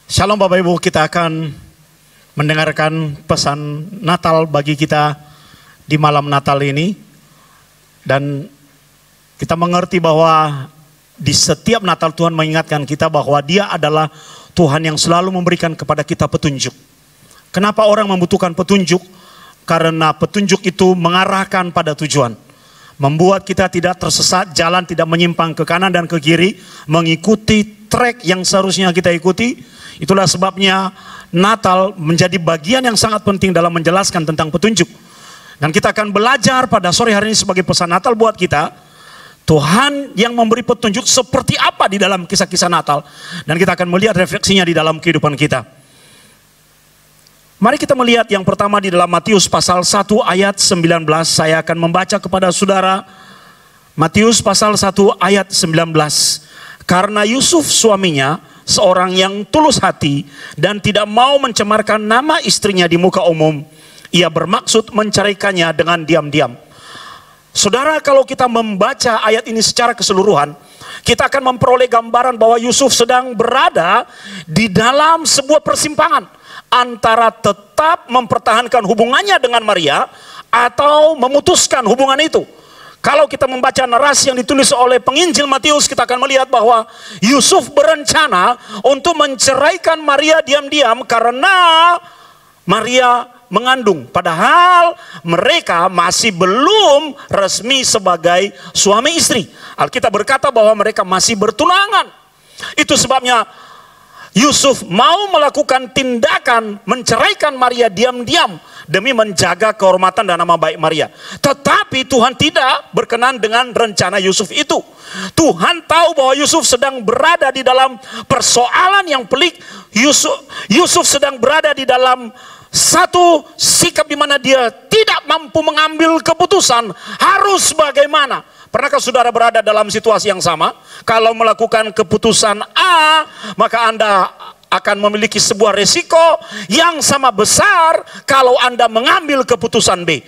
Shalom Bapak Ibu, kita akan mendengarkan pesan Natal bagi kita di malam Natal ini. Dan kita mengerti bahwa di setiap Natal Tuhan mengingatkan kita bahwa Dia adalah Tuhan yang selalu memberikan kepada kita petunjuk. Kenapa orang membutuhkan petunjuk? Karena petunjuk itu mengarahkan pada tujuan, membuat kita tidak tersesat, jalan tidak menyimpang ke kanan dan ke kiri, mengikuti trek yang seharusnya kita ikuti. Itulah sebabnya Natal menjadi bagian yang sangat penting dalam menjelaskan tentang petunjuk. Dan kita akan belajar pada sore hari ini sebagai pesan Natal buat kita, Tuhan yang memberi petunjuk seperti apa di dalam kisah-kisah Natal. Dan kita akan melihat refleksinya di dalam kehidupan kita. Mari kita melihat yang pertama di dalam Matius pasal 1 ayat 19. Saya akan membaca kepada saudara Matius pasal 1 ayat 19. Karena Yusuf suaminya seorang yang tulus hati dan tidak mau mencemarkan nama istrinya di muka umum, ia bermaksud menceraikannya dengan diam-diam. Saudara, kalau kita membaca ayat ini secara keseluruhan, kita akan memperoleh gambaran bahwa Yusuf sedang berada di dalam sebuah persimpangan antara tetap mempertahankan hubungannya dengan Maria atau memutuskan hubungan itu. Kalau kita membaca narasi yang ditulis oleh penginjil Matius, kita akan melihat bahwa Yusuf berencana untuk menceraikan Maria diam-diam karena Maria mengandung. Padahal mereka masih belum resmi sebagai suami istri. Alkitab berkata bahwa mereka masih bertunangan. Itu sebabnya Yusuf mau melakukan tindakan menceraikan Maria diam-diam demi menjaga kehormatan dan nama baik Maria. Tetapi Tuhan tidak berkenan dengan rencana Yusuf itu. Tuhan tahu bahwa Yusuf sedang berada di dalam persoalan yang pelik. Yusuf sedang berada di dalam satu sikap di mana dia tidak mampu mengambil keputusan harus bagaimana. Pernahkah saudara berada dalam situasi yang sama? Kalau melakukan keputusan A, maka Anda akan memiliki sebuah resiko yang sama besar kalau Anda mengambil keputusan B.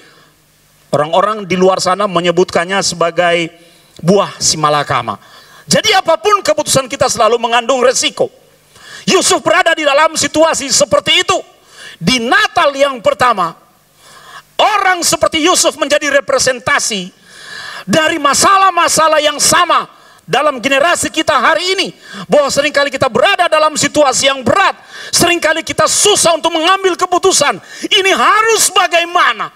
Orang-orang di luar sana menyebutkannya sebagai buah simalakama. Jadi apapun keputusan kita selalu mengandung resiko. Yusuf berada di dalam situasi seperti itu. Di Natal yang pertama, orang seperti Yusuf menjadi representasi dari masalah-masalah yang sama dalam generasi kita hari ini, bahwa seringkali kita berada dalam situasi yang berat, seringkali kita susah untuk mengambil keputusan. Ini harus bagaimana?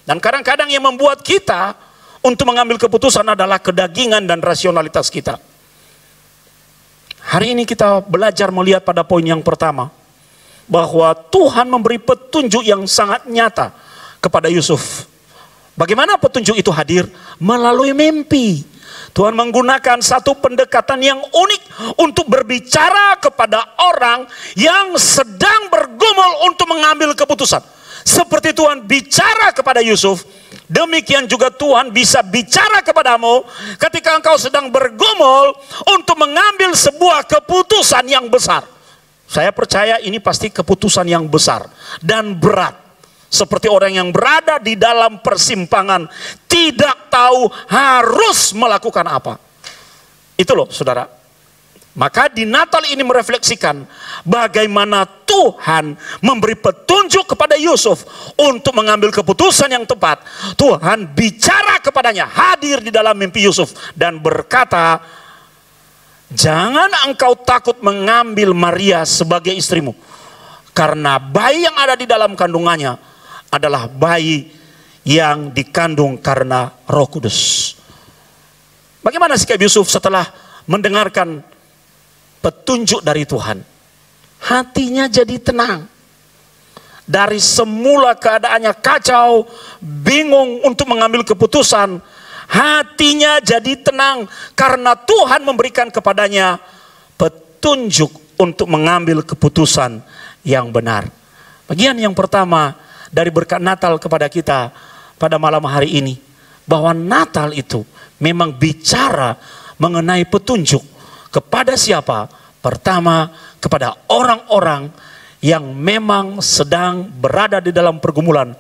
Dan kadang-kadang yang membuat kita untuk mengambil keputusan adalah kedagingan dan rasionalitas kita. Hari ini kita belajar melihat pada poin yang pertama, bahwa Tuhan memberi petunjuk yang sangat nyata kepada Yusuf. Bagaimana petunjuk itu hadir? Melalui mimpi. Tuhan menggunakan satu pendekatan yang unik untuk berbicara kepada orang yang sedang bergumul untuk mengambil keputusan. Seperti Tuhan bicara kepada Yusuf, demikian juga Tuhan bisa bicara kepadamu ketika engkau sedang bergumul untuk mengambil sebuah keputusan yang besar. Saya percaya ini pasti keputusan yang besar dan berat. Seperti orang yang berada di dalam persimpangan, tidak tahu harus melakukan apa. Itu loh saudara. Maka di Natal ini merefleksikan bagaimana Tuhan memberi petunjuk kepada Yusuf untuk mengambil keputusan yang tepat. Tuhan bicara kepadanya, hadir di dalam mimpi Yusuf dan berkata, jangan engkau takut mengambil Maria sebagai istrimu, karena bayi yang ada di dalam kandungannya adalah bayi yang dikandung karena Roh Kudus. Bagaimana sikap Yusuf setelah mendengarkan petunjuk dari Tuhan? Hatinya jadi tenang. Dari semula keadaannya kacau, bingung untuk mengambil keputusan, hatinya jadi tenang karena Tuhan memberikan kepadanya petunjuk untuk mengambil keputusan yang benar. Bagian yang pertama dari berkat Natal kepada kita pada malam hari ini, bahwa Natal itu memang bicara mengenai petunjuk kepada siapa? Pertama, kepada orang-orang yang memang sedang berada di dalam pergumulan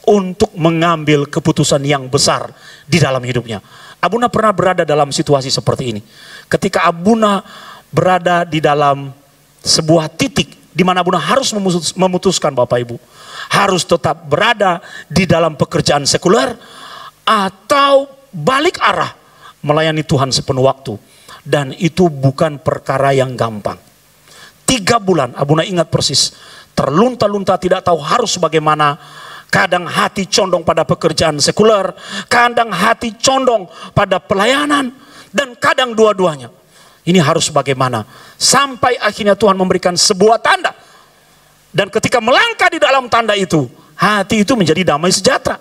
untuk mengambil keputusan yang besar di dalam hidupnya. Abuna pernah berada dalam situasi seperti ini. Ketika Abuna berada di dalam sebuah titik di mana Abuna harus memutuskan, Bapak Ibu, harus tetap berada di dalam pekerjaan sekuler atau balik arah melayani Tuhan sepenuh waktu. Dan itu bukan perkara yang gampang. 3 bulan, Abuna ingat persis, terlunta-lunta tidak tahu harus bagaimana. Kadang hati condong pada pekerjaan sekuler, kadang hati condong pada pelayanan, dan kadang dua-duanya. Ini harus bagaimana? Sampai akhirnya Tuhan memberikan sebuah tanda. Dan ketika melangkah di dalam tanda itu, hati itu menjadi damai sejahtera.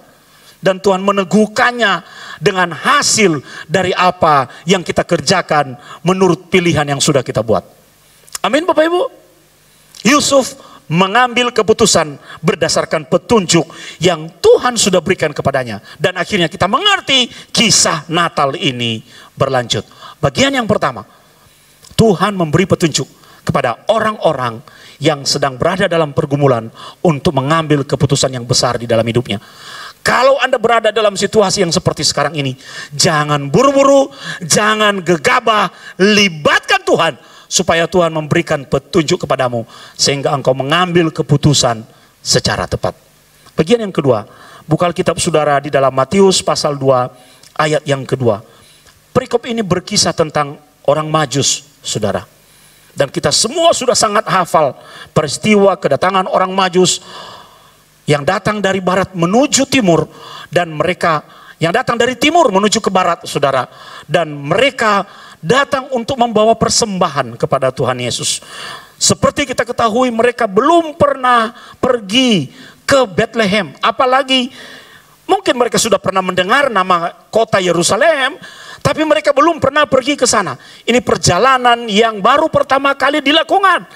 Dan Tuhan meneguhkannya dengan hasil dari apa yang kita kerjakan menurut pilihan yang sudah kita buat. Amin Bapak Ibu. Yusuf mengambil keputusan berdasarkan petunjuk yang Tuhan sudah berikan kepadanya. Dan akhirnya kita mengerti kisah Natal ini berlanjut. Bagian yang pertama, Tuhan memberi petunjuk kepada orang-orang yang sedang berada dalam pergumulan untuk mengambil keputusan yang besar di dalam hidupnya. Kalau Anda berada dalam situasi yang seperti sekarang ini, jangan buru-buru, jangan gegabah, libatkan Tuhan supaya Tuhan memberikan petunjuk kepadamu sehingga engkau mengambil keputusan secara tepat. Bagian yang kedua, buka Alkitab saudara di dalam Matius pasal 2 ayat yang kedua. Perikop ini berkisah tentang orang Majus, saudara. Dan kita semua sudah sangat hafal peristiwa kedatangan orang Majus yang datang dari barat menuju timur, dan mereka yang datang dari timur menuju ke barat, saudara. Dan mereka datang untuk membawa persembahan kepada Tuhan Yesus. Seperti kita ketahui, mereka belum pernah pergi ke Bethlehem. Apalagi mungkin mereka sudah pernah mendengar nama kota Yerusalem, tapi mereka belum pernah pergi ke sana. Ini perjalanan yang baru pertama kali dilakukan.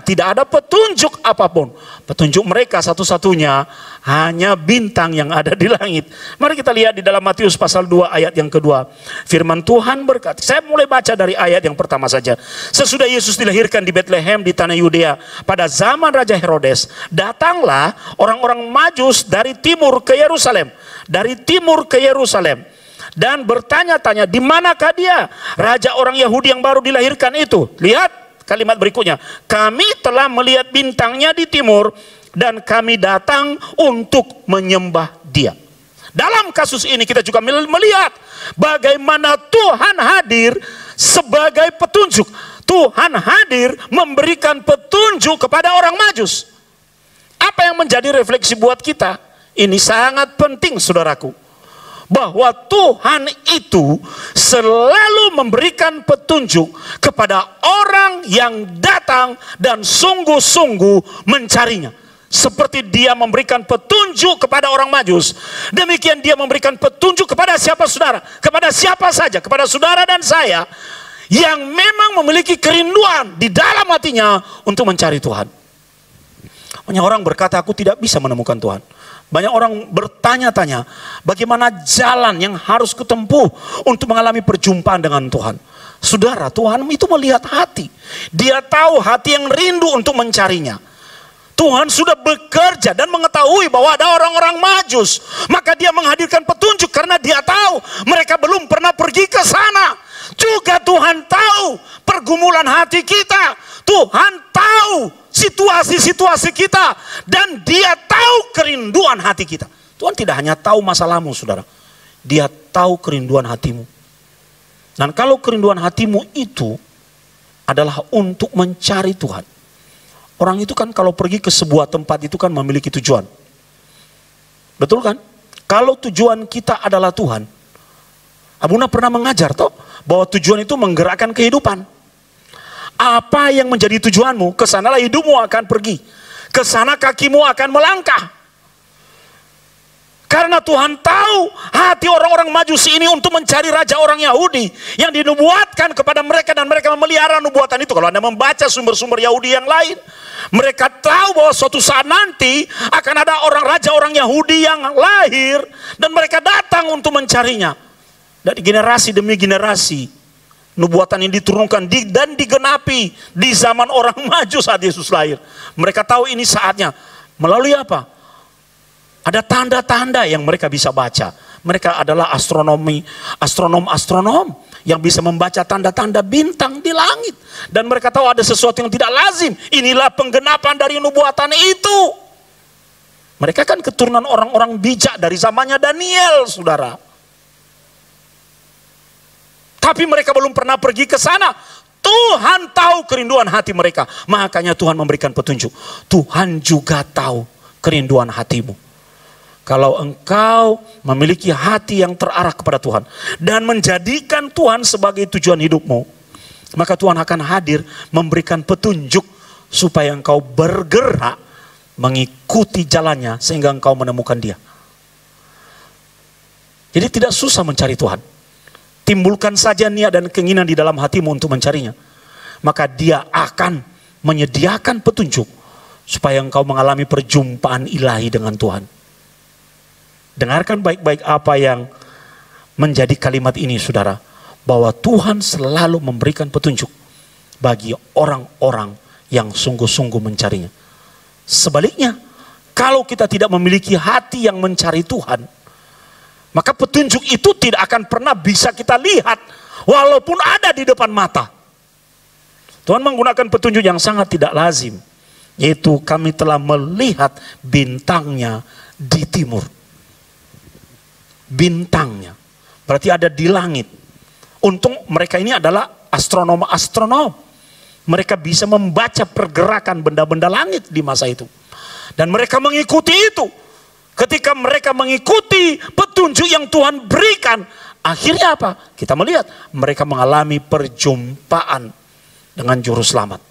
Tidak ada petunjuk apapun. Petunjuk mereka satu-satunya hanya bintang yang ada di langit. Mari kita lihat di dalam Matius pasal 2 ayat yang kedua. Firman Tuhan berkata, saya mulai baca dari ayat yang pertama saja. Sesudah Yesus dilahirkan di Bethlehem di tanah Yudea pada zaman Raja Herodes, datanglah orang-orang Majus dari timur ke Yerusalem. Dan bertanya-tanya, di manakah dia, raja orang Yahudi yang baru dilahirkan itu? Lihat kalimat berikutnya, kami telah melihat bintangnya di timur dan kami datang untuk menyembah dia. Dalam kasus ini kita juga melihat bagaimana Tuhan hadir sebagai petunjuk. Tuhan hadir memberikan petunjuk kepada orang Majus. Apa yang menjadi refleksi buat kita? Ini sangat penting, saudaraku, bahwa Tuhan itu selalu memberikan petunjuk kepada orang yang datang dan sungguh-sungguh mencarinya. Seperti dia memberikan petunjuk kepada orang Majus, demikian dia memberikan petunjuk kepada siapa saudara? Kepada siapa saja, kepada saudara dan saya yang memang memiliki kerinduan di dalam hatinya untuk mencari Tuhan. Banyak orang berkata, aku tidak bisa menemukan Tuhan. Banyak orang bertanya-tanya, bagaimana jalan yang harus kutempuh untuk mengalami perjumpaan dengan Tuhan. Saudara, Tuhan itu melihat hati. Dia tahu hati yang rindu untuk mencarinya. Tuhan sudah bekerja dan mengetahui bahwa ada orang-orang Majus. Maka dia menghadirkan petunjuk karena dia tahu mereka belum pernah pergi ke sana. Juga Tuhan tahu pergumulan hati kita. Tuhan tahu situasi-situasi kita, dan dia tahu kerinduan hati kita. Tuhan tidak hanya tahu masalahmu, saudara, dia tahu kerinduan hatimu. Dan kalau kerinduan hatimu itu adalah untuk mencari Tuhan, orang itu kan kalau pergi ke sebuah tempat itu kan memiliki tujuan, betul kan? Kalau tujuan kita adalah Tuhan, Abuna pernah mengajar toh bahwa tujuan itu menggerakkan kehidupan. Apa yang menjadi tujuanmu, kesanalah hidupmu akan pergi. Kesana kakimu akan melangkah. Karena Tuhan tahu hati orang-orang Majus ini untuk mencari raja orang Yahudi yang dinubuatkan kepada mereka, dan mereka memelihara nubuatan itu. Kalau Anda membaca sumber-sumber Yahudi yang lain, mereka tahu bahwa suatu saat nanti akan ada raja orang Yahudi yang lahir, dan mereka datang untuk mencarinya. Dari generasi demi generasi nubuatan ini diturunkan dan digenapi di zaman orang Majus saat Yesus lahir. Mereka tahu ini saatnya. Melalui apa? Ada tanda-tanda yang mereka bisa baca. Mereka adalah astronom yang bisa membaca tanda-tanda bintang di langit. Dan mereka tahu ada sesuatu yang tidak lazim. Inilah penggenapan dari nubuatan itu. Mereka kan keturunan orang-orang bijak dari zamannya Daniel, saudara. Tapi mereka belum pernah pergi ke sana. Tuhan tahu kerinduan hati mereka. Makanya Tuhan memberikan petunjuk. Tuhan juga tahu kerinduan hatimu. Kalau engkau memiliki hati yang terarah kepada Tuhan dan menjadikan Tuhan sebagai tujuan hidupmu, maka Tuhan akan hadir memberikan petunjuk supaya engkau bergerak mengikuti jalannya sehingga engkau menemukan Dia. Jadi tidak susah mencari Tuhan. Timbulkan saja niat dan keinginan di dalam hatimu untuk mencarinya. Maka Dia akan menyediakan petunjuk supaya engkau mengalami perjumpaan ilahi dengan Tuhan. Dengarkan baik-baik apa yang menjadi kalimat ini, saudara. Bahwa Tuhan selalu memberikan petunjuk bagi orang-orang yang sungguh-sungguh mencarinya. Sebaliknya, kalau kita tidak memiliki hati yang mencari Tuhan, maka petunjuk itu tidak akan pernah bisa kita lihat walaupun ada di depan mata. Tuhan menggunakan petunjuk yang sangat tidak lazim, yaitu kami telah melihat bintangnya di timur. Bintangnya berarti ada di langit. Untung mereka ini adalah astronom-astronom. Mereka bisa membaca pergerakan benda-benda langit di masa itu. Dan mereka mengikuti itu. Ketika mereka mengikuti petunjuk yang Tuhan berikan, akhirnya apa? Kita melihat mereka mengalami perjumpaan dengan juru selamat.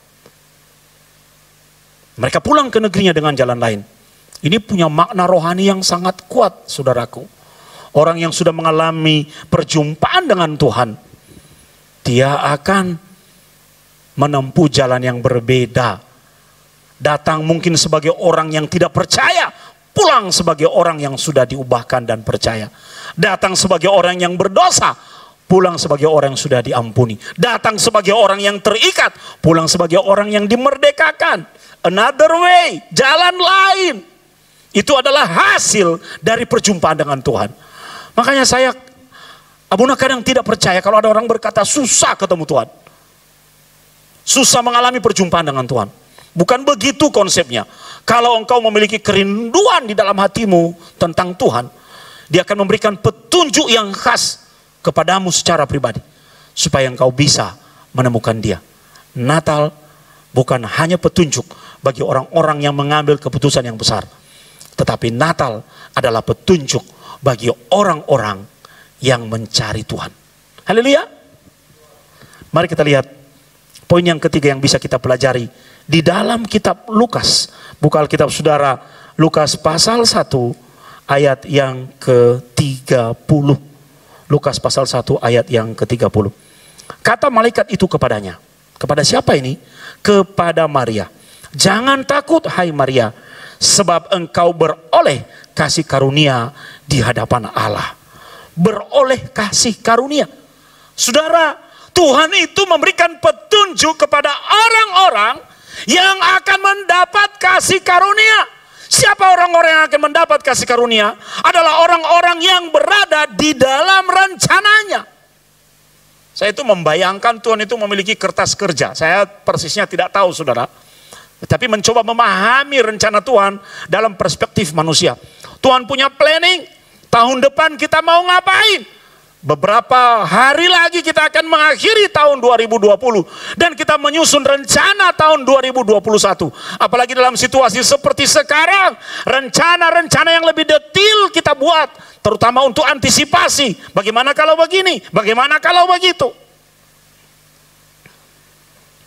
Mereka pulang ke negerinya dengan jalan lain. Ini punya makna rohani yang sangat kuat, saudaraku. Orang yang sudah mengalami perjumpaan dengan Tuhan, dia akan menempuh jalan yang berbeda. Datang mungkin sebagai orang yang tidak percaya, pulang sebagai orang yang sudah diubahkan dan percaya. Datang sebagai orang yang berdosa, pulang sebagai orang yang sudah diampuni. Datang sebagai orang yang terikat, pulang sebagai orang yang dimerdekakan. Another way, jalan lain. Itu adalah hasil dari perjumpaan dengan Tuhan. Makanya saya, Abuna kadang tidak percaya kalau ada orang berkata susah ketemu Tuhan. Susah mengalami perjumpaan dengan Tuhan. Bukan begitu konsepnya. Kalau engkau memiliki kerinduan di dalam hatimu tentang Tuhan, Dia akan memberikan petunjuk yang khas kepadamu secara pribadi. Supaya engkau bisa menemukan Dia. Natal bukan hanya petunjuk bagi orang-orang yang mengambil keputusan yang besar. Tetapi Natal adalah petunjuk bagi orang-orang yang mencari Tuhan. Haleluya. Mari kita lihat poin yang ketiga yang bisa kita pelajari di dalam kitab Lukas. Buka Alkitab saudara, Lukas pasal 1 ayat yang ke-30. Lukas pasal 1 ayat yang ke-30. Kata malaikat itu kepadanya. Kepada siapa ini? Kepada Maria. Jangan takut hai Maria, sebab engkau beroleh kasih karunia di hadapan Allah. Beroleh kasih karunia. Saudara, Tuhan itu memberikan petunjuk kepada orang-orang yang akan mendapat kasih karunia. Siapa orang-orang yang akan mendapat kasih karunia? Adalah orang-orang yang berada di dalam rencananya. Saya itu membayangkan Tuhan itu memiliki kertas kerja. Saya persisnya tidak tahu, saudara. Tapi mencoba memahami rencana Tuhan dalam perspektif manusia. Tuhan punya planning, tahun depan kita mau ngapain? Beberapa hari lagi kita akan mengakhiri tahun 2020. Dan kita menyusun rencana tahun 2021. Apalagi dalam situasi seperti sekarang. Rencana-rencana yang lebih detail kita buat. Terutama untuk antisipasi. Bagaimana kalau begini? Bagaimana kalau begitu?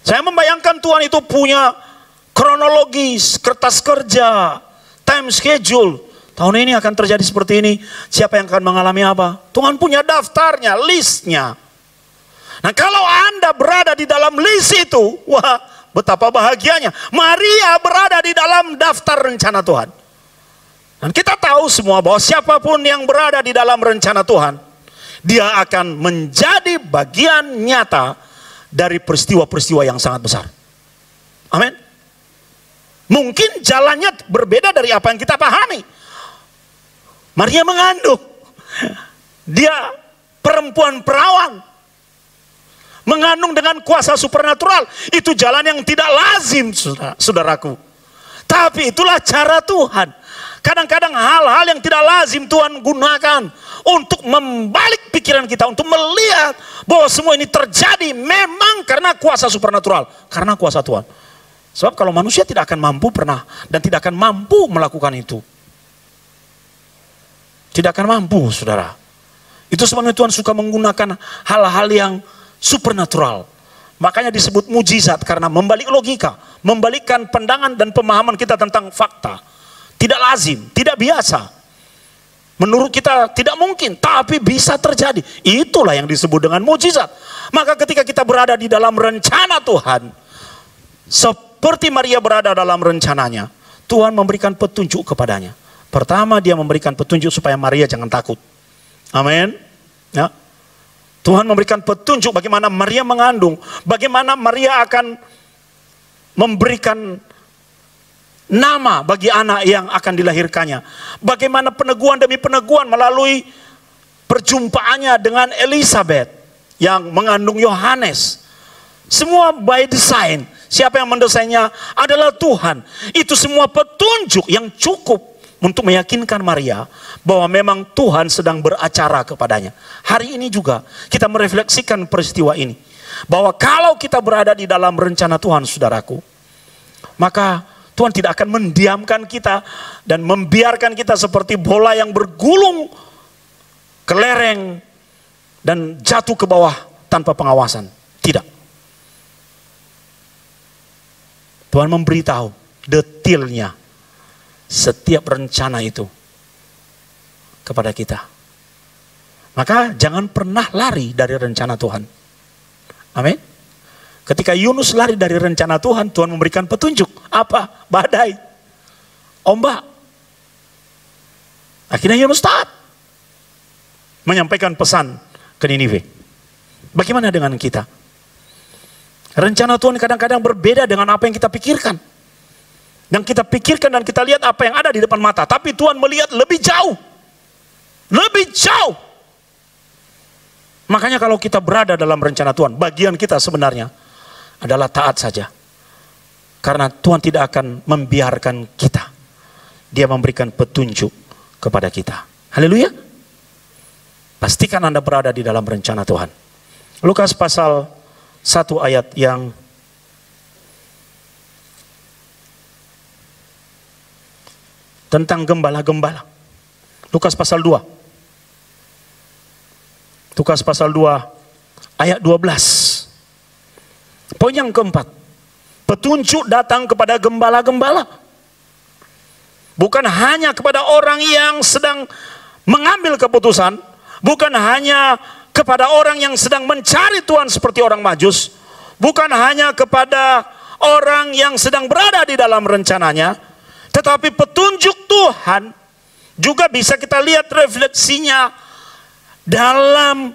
Saya membayangkan Tuhan itu punya kronologis, kertas kerja, time schedule. Tahun ini akan terjadi seperti ini. Siapa yang akan mengalami apa? Tuhan punya daftarnya, listnya. Nah kalau Anda berada di dalam list itu, wah betapa bahagianya. Maria berada di dalam daftar rencana Tuhan. Dan kita tahu semua bahwa siapapun yang berada di dalam rencana Tuhan, dia akan menjadi bagian nyata dari peristiwa-peristiwa yang sangat besar. Amin. Mungkin jalannya berbeda dari apa yang kita pahami. Maria mengandung. Dia perempuan perawan. Mengandung dengan kuasa supernatural. Itu jalan yang tidak lazim, saudaraku. Tapi itulah cara Tuhan. Kadang-kadang hal-hal yang tidak lazim Tuhan gunakan untuk membalik pikiran kita, untuk melihat bahwa semua ini terjadi memang karena kuasa supernatural, karena kuasa Tuhan. Sebab kalau manusia tidak akan mampu pernah dan tidak akan mampu melakukan itu. Tidak akan mampu, saudara. Itu sebabnya Tuhan suka menggunakan hal-hal yang supernatural. Makanya disebut mujizat karena membalik logika, membalikkan pandangan dan pemahaman kita tentang fakta. Tidak lazim, tidak biasa. Menurut kita tidak mungkin, tapi bisa terjadi. Itulah yang disebut dengan mujizat. Maka ketika kita berada di dalam rencana Tuhan, seperti Maria berada dalam rencananya, Tuhan memberikan petunjuk kepadanya. Pertama, dia memberikan petunjuk supaya Maria jangan takut. Amin. Ya. Tuhan memberikan petunjuk bagaimana Maria mengandung, bagaimana Maria akan memberikan nama bagi anak yang akan dilahirkannya, bagaimana peneguhan demi peneguhan melalui perjumpaannya dengan Elizabeth yang mengandung Yohanes. Semua by design. Siapa yang mendesainnya adalah Tuhan. Itu semua petunjuk yang cukup untuk meyakinkan Maria bahwa memang Tuhan sedang beracara kepadanya. Hari ini juga kita merefleksikan peristiwa ini. Bahwa kalau kita berada di dalam rencana Tuhan, saudaraku, maka Tuhan tidak akan mendiamkan kita dan membiarkan kita seperti bola yang bergulung ke lereng dan jatuh ke bawah tanpa pengawasan. Tidak. Tuhan memberitahu detailnya setiap rencana itu kepada kita. Maka jangan pernah lari dari rencana Tuhan. Amin. Ketika Yunus lari dari rencana Tuhan, Tuhan memberikan petunjuk. Apa? Badai, ombak. Akhirnya Yunus taat, menyampaikan pesan ke Niniwe. Bagaimana dengan kita? Rencana Tuhan kadang-kadang berbeda dengan apa yang kita pikirkan. Yang kita pikirkan dan kita lihat apa yang ada di depan mata. Tapi Tuhan melihat lebih jauh. Lebih jauh. Makanya kalau kita berada dalam rencana Tuhan, bagian kita sebenarnya adalah taat saja. Karena Tuhan tidak akan membiarkan kita. Dia memberikan petunjuk kepada kita. Haleluya. Pastikan Anda berada di dalam rencana Tuhan. Lukas pasal 1 ayat yang tentang gembala-gembala. Lukas pasal 2. Lukas pasal 2 ayat 12. Poin yang keempat. Petunjuk datang kepada gembala-gembala. Bukan hanya kepada orang yang sedang mengambil keputusan. Bukan hanya kepada orang yang sedang mencari Tuhan seperti orang Majus. Bukan hanya kepada orang yang sedang berada di dalam rencananya. Tetapi petunjuk Tuhan juga bisa kita lihat refleksinya dalam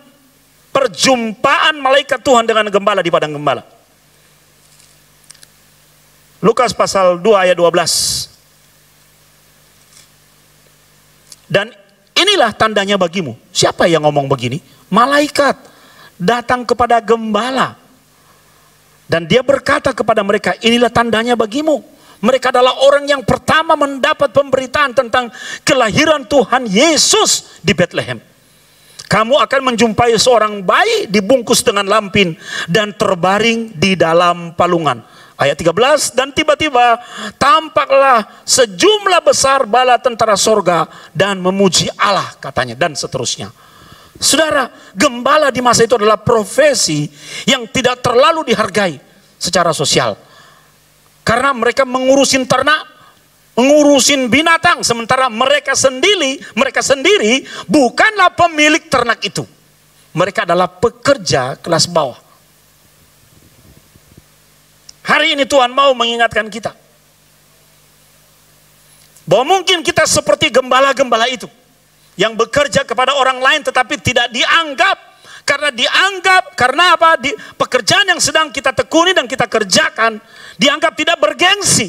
perjumpaan malaikat Tuhan dengan gembala di padang gembala. Lukas pasal 2 ayat 12. Dan inilah tandanya bagimu. Siapa yang ngomong begini? Malaikat datang kepada gembala. Dan dia berkata kepada mereka, inilah tandanya bagimu. Mereka adalah orang yang pertama mendapat pemberitaan tentang kelahiran Tuhan Yesus di Bethlehem. Kamu akan menjumpai seorang bayi dibungkus dengan lampin dan terbaring di dalam palungan. Ayat 13, dan tiba-tiba tampaklah sejumlah besar bala tentara sorga dan memuji Allah katanya, dan seterusnya. Saudara, gembala di masa itu adalah profesi yang tidak terlalu dihargai secara sosial. Karena mereka mengurusin ternak, mengurusin binatang, sementara mereka sendiri bukanlah pemilik ternak itu. Mereka adalah pekerja kelas bawah. Hari ini Tuhan mau mengingatkan kita bahwa mungkin kita seperti gembala-gembala itu yang bekerja kepada orang lain tetapi tidak dianggap. Karena apa? Pekerjaan yang sedang kita tekuni dan kita kerjakan dianggap tidak bergengsi.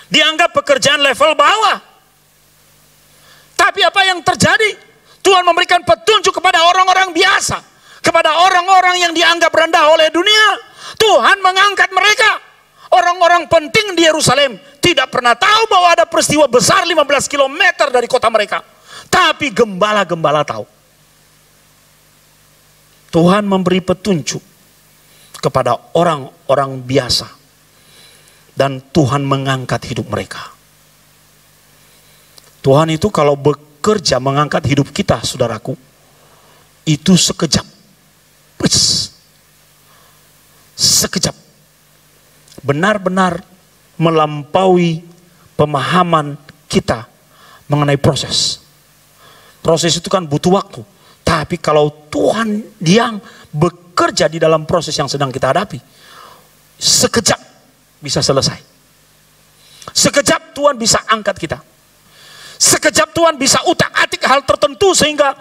Dianggap pekerjaan level bawah. Tapi apa yang terjadi? Tuhan memberikan petunjuk kepada orang-orang biasa. kepada orang-orang yang dianggap rendah oleh dunia. Tuhan mengangkat mereka. Orang-orang penting di Yerusalem tidak pernah tahu bahwa ada peristiwa besar 15 km dari kota mereka. Tapi gembala-gembala tahu. Tuhan memberi petunjuk kepada orang-orang biasa. Dan Tuhan mengangkat hidup mereka. Tuhan itu kalau bekerja mengangkat hidup kita, saudaraku, itu sekejap. Sekejap. Benar-benar melampaui pemahaman kita mengenai proses. Proses itu kan butuh waktu. Tapi kalau Tuhan yang bekerja di dalam proses yang sedang kita hadapi, sekejap bisa selesai. Sekejap Tuhan bisa angkat kita. Sekejap Tuhan bisa utak-atik hal tertentu sehingga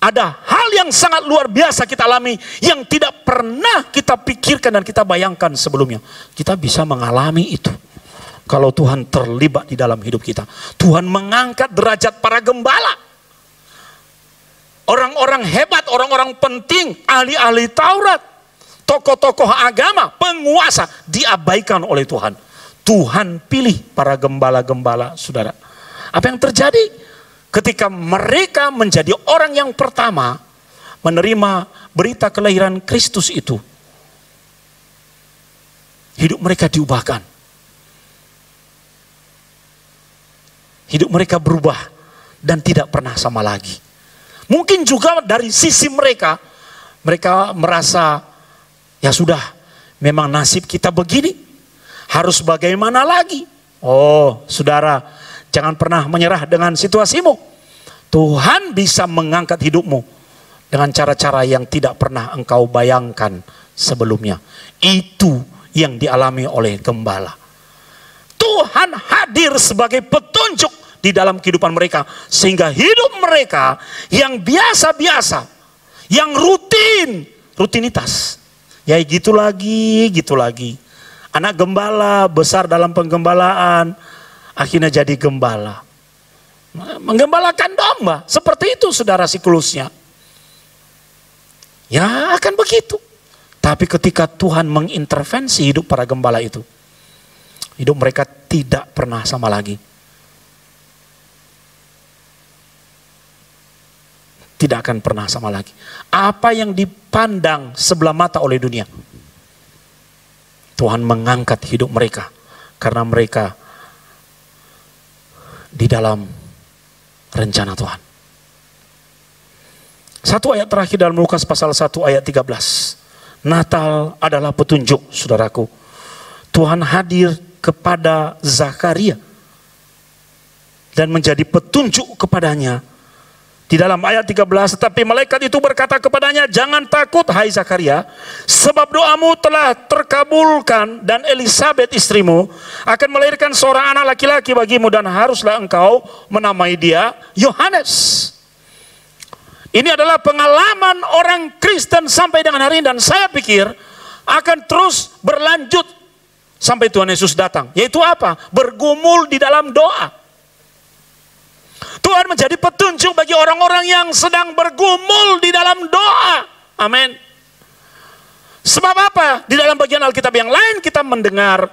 ada hal yang sangat luar biasa kita alami yang tidak pernah kita pikirkan dan kita bayangkan sebelumnya. Kita bisa mengalami itu kalau Tuhan terlibat di dalam hidup kita. Tuhan mengangkat derajat para gembala. Orang-orang hebat, orang-orang penting, ahli-ahli Taurat, tokoh-tokoh agama, penguasa diabaikan oleh Tuhan. Tuhan pilih para gembala-gembala, saudara. Apa yang terjadi ketika mereka menjadi orang yang pertama menerima berita kelahiran Kristus itu? Hidup mereka diubahkan. Hidup mereka berubah dan tidak pernah sama lagi. Mungkin juga dari sisi mereka, mereka merasa, ya sudah, memang nasib kita begini, harus bagaimana lagi? Oh, saudara, jangan pernah menyerah dengan situasimu. Tuhan bisa mengangkat hidupmu dengan cara-cara yang tidak pernah engkau bayangkan sebelumnya. Itu yang dialami oleh gembala. Tuhan hadir sebagai petunjuk di dalam kehidupan mereka, sehingga hidup mereka yang biasa-biasa, yang rutinitas, ya gitu lagi. Anak gembala besar dalam penggembalaan, akhirnya jadi gembala, menggembalakan domba. Seperti itu, saudara, siklusnya. Ya akan begitu. Tapi ketika Tuhan mengintervensi hidup para gembala itu, hidup mereka tidak pernah sama lagi. Tidak akan pernah sama lagi. Apa yang dipandang sebelah mata oleh dunia, Tuhan mengangkat hidup mereka karena mereka di dalam rencana Tuhan. Satu ayat terakhir dalam Lukas pasal 1 ayat 13. Natal adalah petunjuk, saudaraku. Tuhan hadir kepada Zakaria dan menjadi petunjuk kepadanya. Di dalam ayat 13, tetapi malaikat itu berkata kepadanya, jangan takut hai Zakaria, sebab doamu telah terkabulkan dan Elisabet istrimu akan melahirkan seorang anak laki-laki bagimu dan haruslah engkau menamai dia Yohanes. Ini adalah pengalaman orang Kristen sampai dengan hari ini dan saya pikir akan terus berlanjut sampai Tuhan Yesus datang. Yaitu apa? Bergumul di dalam doa. Tuhan menjadi petunjuk bagi orang-orang yang sedang bergumul di dalam doa. Amin. Sebab apa? Di dalam bagian Alkitab yang lain kita mendengar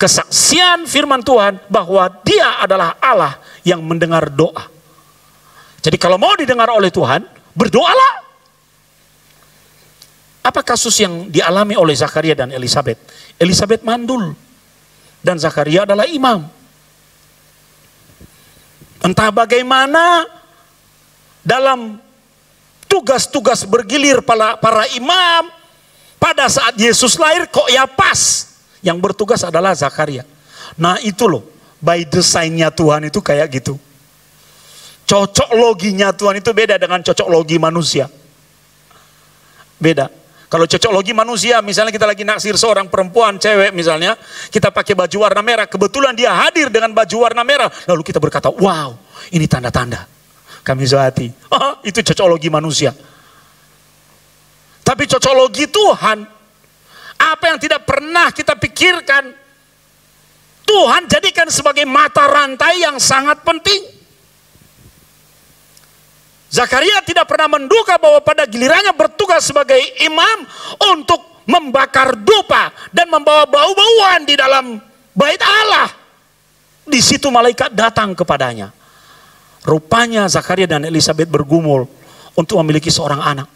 kesaksian firman Tuhan bahwa Dia adalah Allah yang mendengar doa. Jadi kalau mau didengar oleh Tuhan, berdoalah. Apa kasus yang dialami oleh Zakaria dan Elisabet? Elisabet mandul dan Zakaria adalah imam. Entah bagaimana dalam tugas-tugas bergilir para imam pada saat Yesus lahir kok ya pas yang bertugas adalah Zakaria. Nah itu loh, by design-nya Tuhan itu kayak gitu. Cocok loginya Tuhan itu beda dengan cocok logi manusia. Beda. Kalau cocok logi manusia, misalnya kita lagi naksir seorang perempuan, cewek misalnya, kita pakai baju warna merah, kebetulan dia hadir dengan baju warna merah, lalu kita berkata, wow, ini tanda-tanda kami zohati. Oh, itu cocok logi manusia. Tapi cocok logi Tuhan, apa yang tidak pernah kita pikirkan, Tuhan jadikan sebagai mata rantai yang sangat penting. Zakaria tidak pernah menduga bahwa pada gilirannya bertugas sebagai imam untuk membakar dupa dan membawa bau-bauan di dalam bait Allah. Di situ malaikat datang kepadanya. Rupanya Zakaria dan Elizabeth bergumul untuk memiliki seorang anak.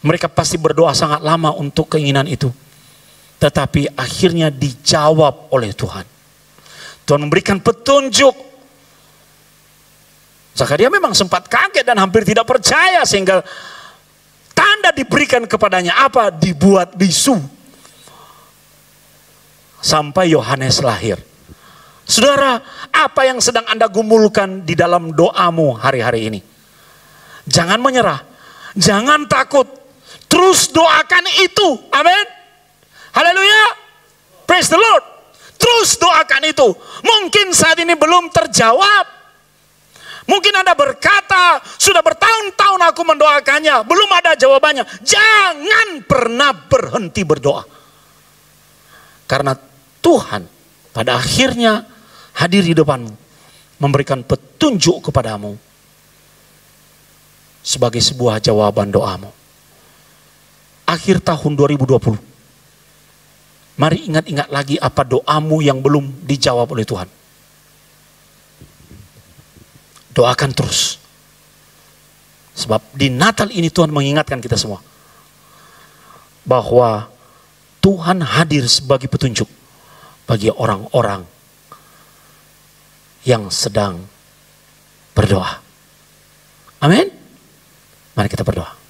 Mereka pasti berdoa sangat lama untuk keinginan itu. Tetapi akhirnya dijawab oleh Tuhan. Tuhan memberikan petunjuk. Zakaria memang sempat kaget dan hampir tidak percaya, sehingga tanda diberikan kepadanya apa? Dibuat bisu. Sampai Yohanes lahir. Saudara, apa yang sedang Anda gumulkan di dalam doamu hari-hari ini? Jangan menyerah, jangan takut, terus doakan itu. Amin. Haleluya. Praise the Lord. Terus doakan itu. Mungkin saat ini belum terjawab. Mungkin Anda berkata, sudah bertahun-tahun aku mendoakannya, belum ada jawabannya. Jangan pernah berhenti berdoa. Karena Tuhan pada akhirnya hadir di depanmu, memberikan petunjuk kepadamu sebagai sebuah jawaban doamu. Akhir tahun 2020, mari ingat-ingat lagi apa doamu yang belum dijawab oleh Tuhan. Doakan terus. Sebab di Natal ini Tuhan mengingatkan kita semua bahwa Tuhan hadir sebagai petunjuk bagi orang-orang yang sedang berdoa. Amin. Mari kita berdoa.